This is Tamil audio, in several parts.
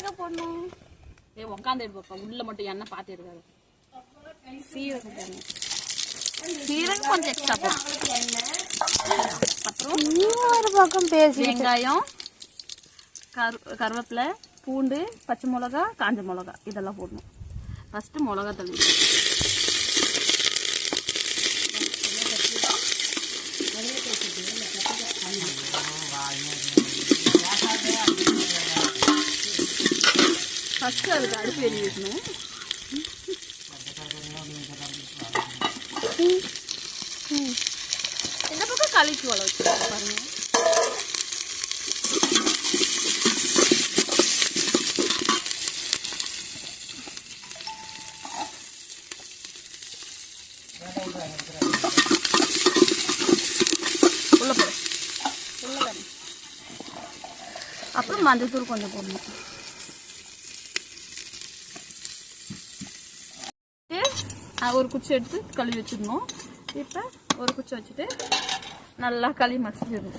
இருக்க போடணும். உட்காந்து எடுப்பா உள்ள மட்டும் எண்ணெய் பார்த்து இருக்காது. சீரகம் கொஞ்சம் எக்ஸ்ட்ரா போடணும். அப்புறம் ஒரு பக்கம் பேசி வெங்காயம், கருவேப்பிலை, பூண்டு, பச்சை மிளகா, காஞ்ச மிளகா இதெல்லாம் போடணும். ஃபஸ்ட்டு மிளகா தள்ளி ஃபஸ்ட்டு அதுக்கு அடுப்பு எரி வைக்கணும். இந்த பக்கம் களிக்கு வள வச்சு பாருங்க. உள்ள போடு. அப்புறம் மஞ்சள் தூள் கொஞ்சம் போடணும். ஒரு குச்சி எடுத்து கழுவி வச்சிடணும். இப்போ ஒரு குச்சி வச்சுட்டு நல்லா களி மசிச்சிடணும்.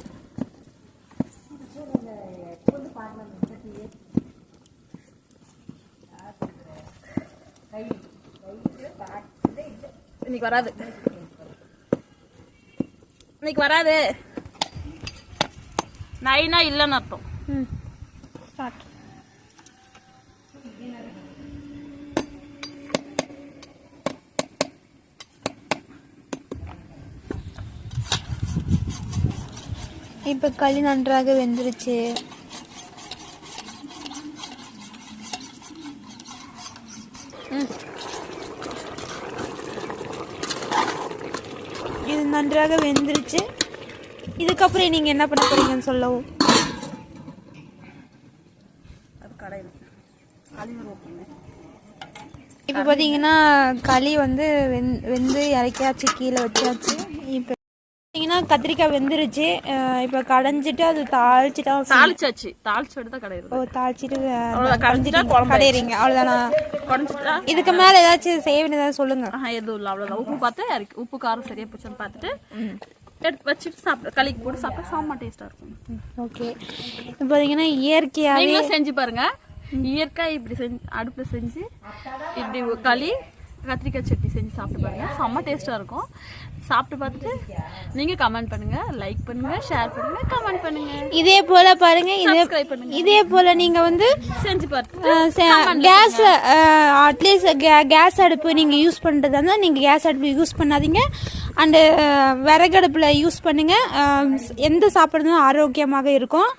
இன்னைக்கு வராது, இன்னைக்கு வராது. நைனா இல்லைன்னு அர்த்தம். இப்போ களி நன்றாக வெந்துருச்சு. இது நன்றாக வெந்துருச்சு. இதுக்கப்புறம் நீங்க என்ன பண்ண போறீங்கன்னு சொல்லவும். இப்போ பார்த்தீங்கன்னா களி வந்து வெந்து இறக்கியாச்சு, கீழே வச்சாச்சு. இப்போ பார்த்தீங்கன்னா கத்திரிக்காய் வெந்துருச்சு. இப்போ கடைஞ்சிட்டு அது தாளிச்சாச்சு. தாளிச்சு எடுத்தா கடையிறது. ஓ, தாளிச்சிட்டு கடையிறீங்க, அவ்வளோதானா? இதுக்கு மேலே ஏதாச்சும் செய்ய வேண்டியதாக சொல்லுங்க. எதுவும் இல்லை, அவ்வளோதான். உப்பு பார்த்து உப்பு காரம் சரியா போச்சுன்னு பார்த்துட்டு எடுத்து வச்சுட்டு சாப்பிட களிக்கு போட்டு சாப்பிட்டா செம்ம டேஸ்ட்டாக இருக்கும். ஓகே, இப்போ பார்த்தீங்கன்னா இயற்கையாக செஞ்சு பாருங்க. இயற்கை இப்படி செஞ்சு அடுப்பில் செஞ்சு இப்படி களி கத்திரிக்காய் சட்னி செஞ்சு சாப்பிட்டு பாருங்க, செம்ம டேஸ்ட்டாக இருக்கும். சாப்பிட்டு பார்த்துட்டு நீங்கள் கமெண்ட் பண்ணுங்க, லைக் பண்ணுங்க, ஷேர் பண்ணுங்க, கமெண்ட் பண்ணுங்க. இதே போல பாருங்க, இதே போல நீங்க வந்து செஞ்சு பார்த்து கேஸ்ல அட்லீஸ்ட் கேஸ் அடுப்பு நீங்க யூஸ் பண்றதா இருந்தா நீங்க கேஸ் அடுப்பு யூஸ் பண்ணாதீங்க. அண்டு விறகடுப்புல யூஸ் பண்ணுங்க. எந்த சாப்பிட்றதும் ஆரோக்கியமாக இருக்கும்.